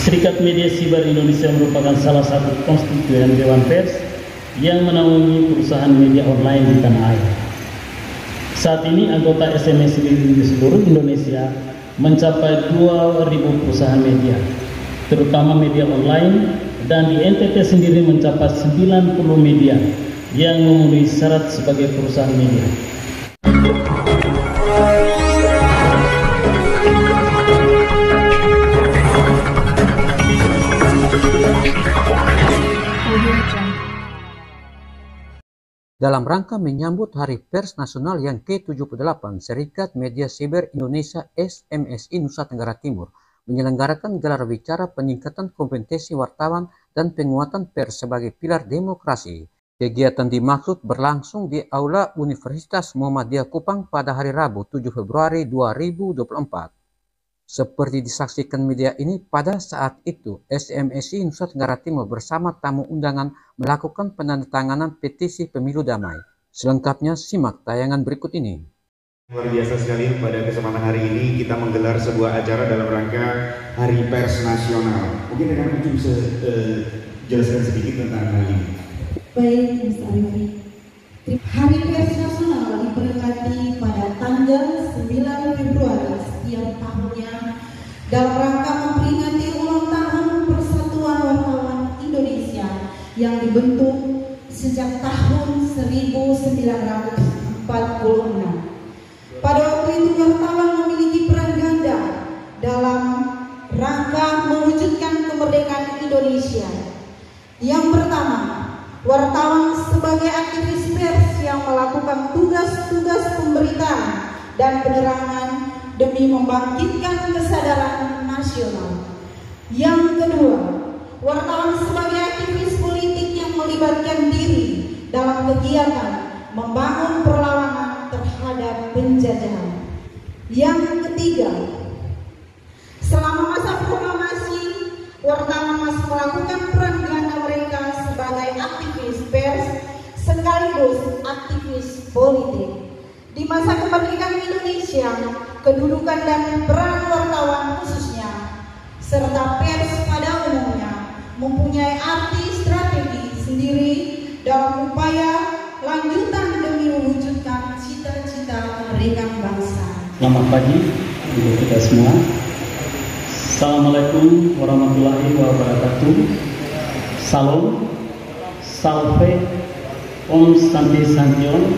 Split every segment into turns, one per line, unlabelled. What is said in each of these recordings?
Serikat Media Siber Indonesia merupakan salah satu konstituen Dewan Pers yang menaungi perusahaan media online di tanah air. Saat ini anggota SMS di seluruh Indonesia mencapai 2.000 perusahaan media, terutama media online, dan di NTT sendiri mencapai 90 media yang memenuhi syarat sebagai perusahaan media.
Dalam rangka menyambut Hari Pers Nasional yang ke-78, Serikat Media Siber Indonesia SMSI Nusa Tenggara Timur menyelenggarakan gelar bicara peningkatan kompetensi wartawan dan penguatan pers sebagai pilar demokrasi. Kegiatan dimaksud berlangsung di Aula Universitas Muhammadiyah Kupang pada hari Rabu 7 Februari 2024. Seperti disaksikan media ini, pada saat itu SMSI Nusa Tenggara Timur bersama tamu undangan melakukan penandatanganan petisi pemilu damai. Selengkapnya simak tayangan berikut ini.
Luar biasa sekali pada kesempatan hari ini kita menggelar sebuah acara dalam rangka Hari Pers Nasional. Mungkin rekan-rekan bisa jelaskan sedikit tentang hal ini.
Baik, Mas Arifi. Hari Pers Nasional diperingati pada tanggal 9 Februari setiap tahunnya dalam rangka memperingati ulang tahun Persatuan Wartawan Indonesia yang dibentuk sejak tahun 1946. Pada waktu itu wartawan memiliki peran ganda dalam rangka mewujudkan kemerdekaan Indonesia. Yang pertama, wartawan sebagai aktivis pers yang melakukan tugas-tugas pemberitaan dan penerangan demi membangkitkan kesadaran nasional. Yang kedua, wartawan sebagai aktivis politik yang melibatkan diri dalam kegiatan membangun perlawanan terhadap penjajahan. Yang ketiga, selama masa proklamasi, wartawan masih melakukan peran ganda mereka sebagai aktivis pers sekaligus aktivis politik. Di masa kemerdekaan Indonesia, kedudukan dan peran wartawan khususnya serta pers pada umumnya mempunyai arti strategi sendiri dalam upaya lanjutan demi mewujudkan cita-cita kemerdekaan bangsa.
Selamat pagi untuk kita semua. Assalamualaikum warahmatullahi wabarakatuh. Salam, salve, om santi santion,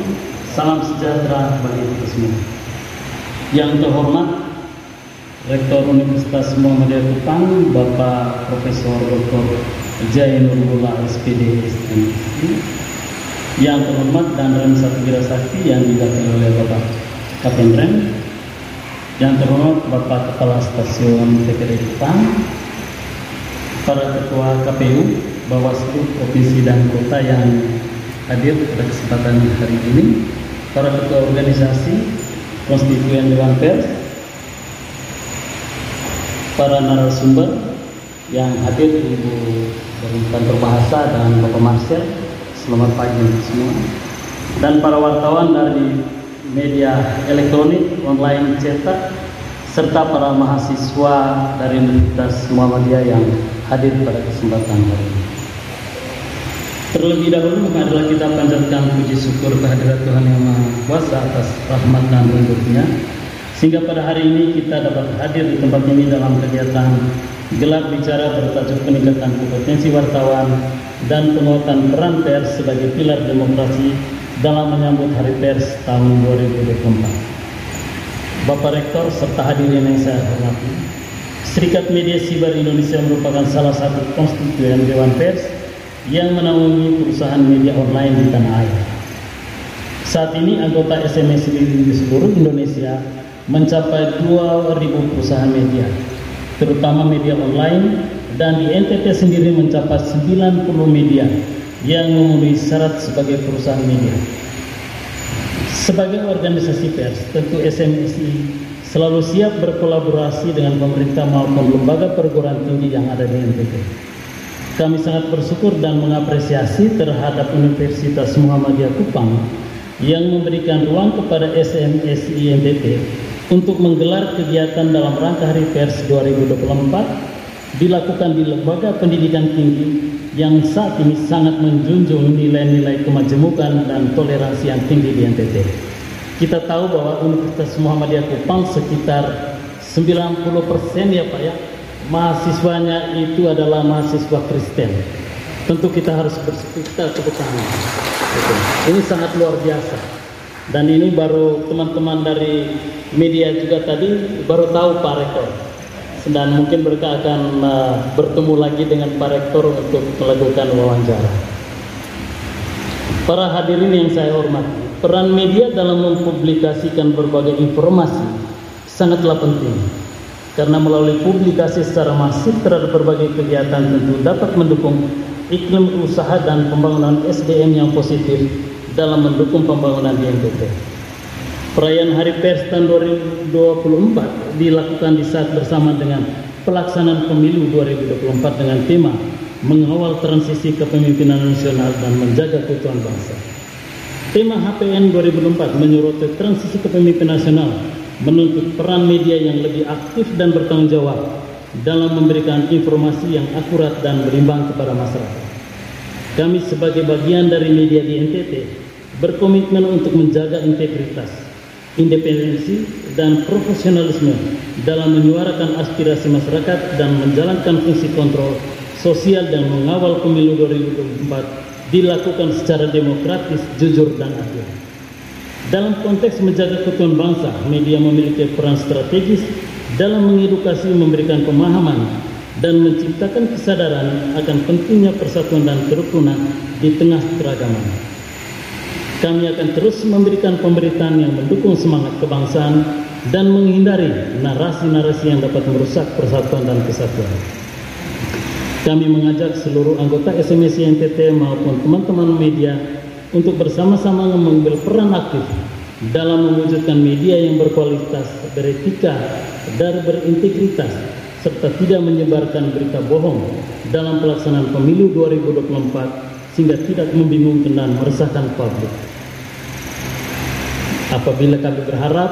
salam sejahtera bagi kita semua. Yang terhormat Rektor Universitas Muhammadiyah Kupang, Bapak Profesor Dr. Jainurullah SPD SMSI. Yang terhormat dan Rem Satu Wirasakti yang diwakili oleh Bapak Kapten Rem. Yang terhormat Bapak Kepala Stasiun TPRI Kupang, para Ketua KPU, Bawaslu Provinsi dan Kota yang hadir pada kesempatan hari ini, para Ketua Organisasi Konstituen Dewan Pers, para narasumber yang hadir, Ibu dari Kantor Bahasa dan Bapak Marcel, selamat pagi untuk semua, dan para wartawan dari media elektronik, online, cetak, serta para mahasiswa dari Universitas Muhammadiyah yang hadir pada kesempatan hari ini. Terlebih dahulu adalah kita panjatkan puji syukur kehadirat Tuhan Yang Maha Kuasa atas rahmat dan lembutnya, sehingga pada hari ini kita dapat hadir di tempat ini dalam kegiatan gelar bicara bertajuk peningkatan kompetensi wartawan dan penguatan peran pers sebagai pilar demokrasi dalam menyambut Hari Pers tahun 2024. Bapak Rektor serta hadirin yang saya hormati, Serikat Media Siber Indonesia merupakan salah satu konstituen Dewan Pers yang menaungi perusahaan media online di tanah air. Saat ini anggota SMS di seluruh Indonesia mencapai 2.000 perusahaan media, terutama media online, dan di NTT sendiri mencapai 90 media yang memenuhi syarat sebagai perusahaan media. Sebagai organisasi pers, tentu SMSI selalu siap berkolaborasi dengan pemerintah maupun lembaga perguruan tinggi yang ada di NTT. Kami sangat bersyukur dan mengapresiasi terhadap Universitas Muhammadiyah Kupang yang memberikan ruang kepada SMSI NTT untuk menggelar kegiatan dalam rangka Hari Pers 2024 dilakukan di lembaga pendidikan tinggi yang saat ini sangat menjunjung nilai-nilai kemajemukan dan toleransi yang tinggi di NTT. Kita tahu bahwa Universitas Muhammadiyah Kupang sekitar 90% ya Pak ya, mahasiswanya itu adalah mahasiswa Kristen. Tentu kita harus bersuka tepuk tangan. Ini sangat luar biasa. Dan ini baru teman-teman dari media juga tadi baru tahu Pak Rektor. Dan mungkin mereka akan bertemu lagi dengan Pak Rektor untuk melakukan wawancara. Para hadirin yang saya hormati, peran media dalam mempublikasikan berbagai informasi sangatlah penting. Karena melalui publikasi secara masif terhadap berbagai kegiatan tentu dapat mendukung iklim usaha dan pembangunan SDM yang positif dalam mendukung pembangunan di NTT. Perayaan Hari Pers tahun 2024 dilakukan di saat bersama dengan pelaksanaan pemilu 2024 dengan tema mengawal transisi kepemimpinan nasional dan menjaga keutuhan bangsa. Tema HPN 2024 menyoroti transisi kepemimpinan nasional, menuntut peran media yang lebih aktif dan bertanggung jawab dalam memberikan informasi yang akurat dan berimbang kepada masyarakat. Kami sebagai bagian dari media di NTT berkomitmen untuk menjaga integritas, independensi, dan profesionalisme dalam menyuarakan aspirasi masyarakat dan menjalankan fungsi kontrol sosial dan mengawal pemilu 2024 dilakukan secara demokratis, jujur, dan adil. Dalam konteks menjaga keutuhan bangsa, media memiliki peran strategis dalam mengedukasi, memberikan pemahaman, dan menciptakan kesadaran akan pentingnya persatuan dan kerukunan di tengah keragaman. Kami akan terus memberikan pemberitaan yang mendukung semangat kebangsaan dan menghindari narasi-narasi yang dapat merusak persatuan dan kesatuan. Kami mengajak seluruh anggota SMSI NTT maupun teman-teman media untuk bersama-sama mengambil peran aktif dalam mewujudkan media yang berkualitas, beretika, dan berintegritas, serta tidak menyebarkan berita bohong dalam pelaksanaan pemilu 2024 sehingga tidak membingungkan dan meresahkan publik. Apabila kami berharap,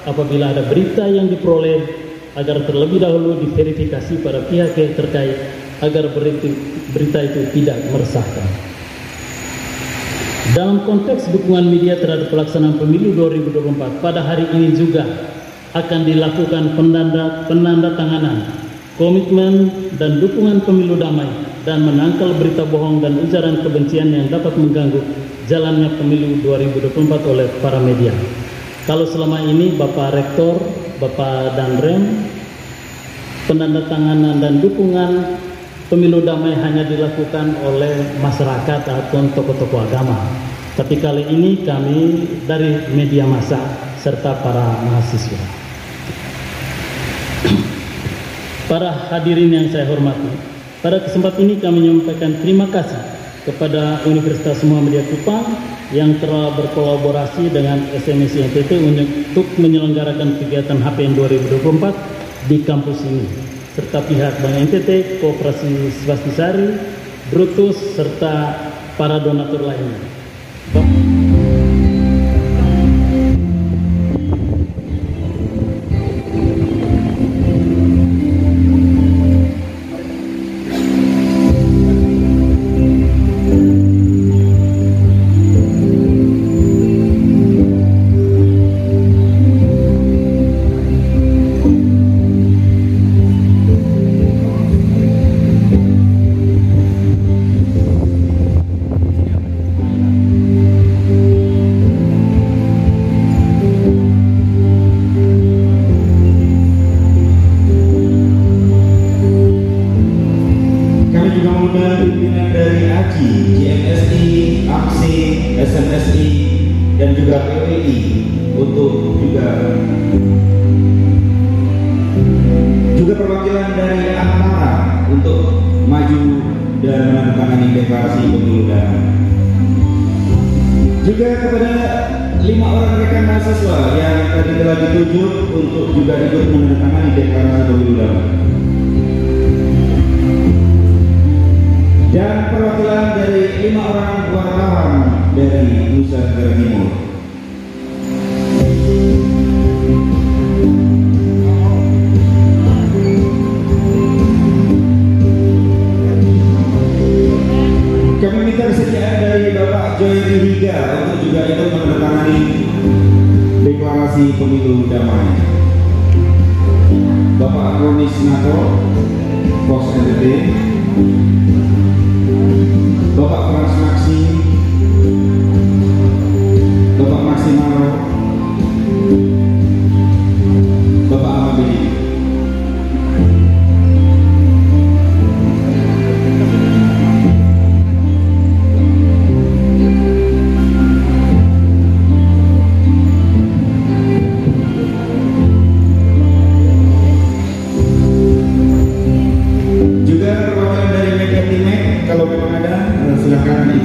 apabila ada berita yang diperoleh, agar terlebih dahulu diverifikasi pada pihak yang terkait agar berita itu tidak meresahkan. Dalam konteks dukungan media terhadap pelaksanaan pemilu 2024, pada hari ini juga akan dilakukan penandatanganan komitmen dan dukungan pemilu damai dan menangkal berita bohong dan ujaran kebencian yang dapat mengganggu jalannya pemilu 2024 oleh para media. Kalau selama ini Bapak Rektor, Bapak Danrem, penandatanganan dan dukungan pemilu damai hanya dilakukan oleh masyarakat atau tokoh-tokoh agama. Tapi kali ini kami dari media massa serta para mahasiswa. Para hadirin yang saya hormati, pada kesempatan ini kami menyampaikan terima kasih kepada Universitas Muhammadiyah Kupang yang telah berkolaborasi dengan SMSI NTT untuk menyelenggarakan kegiatan HPN 2024 di kampus ini, serta pihak Bank NTT, Koperasi Swastisari, Brutus, serta para donatur lainnya.
Pimpinan dari ACI, JMSI, APSI, SMSI, dan juga PWI untuk juga perwakilan dari Antara untuk maju dan menandatangani deklarasi pemilu damai. Juga kepada 5 orang rekan mahasiswa yang tadi telah ditunjuk untuk juga ikut menandatangani deklarasi pemilu damai. Dan perwakilan dari 5 orang wartawan dari Nusa Tenggara Timur.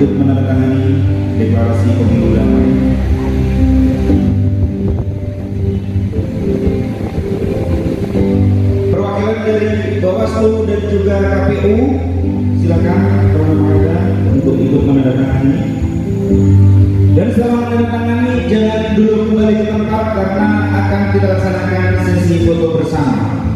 ikut menandatangani deklarasi pemilu damai. Perwakilan dari Bawaslu dan juga KPU, silakan Roda untuk ikut menandatangani. Dan setelah menandatangani, jangan dulu kembali ke tempat karena akan kita laksanakan sesi foto bersama.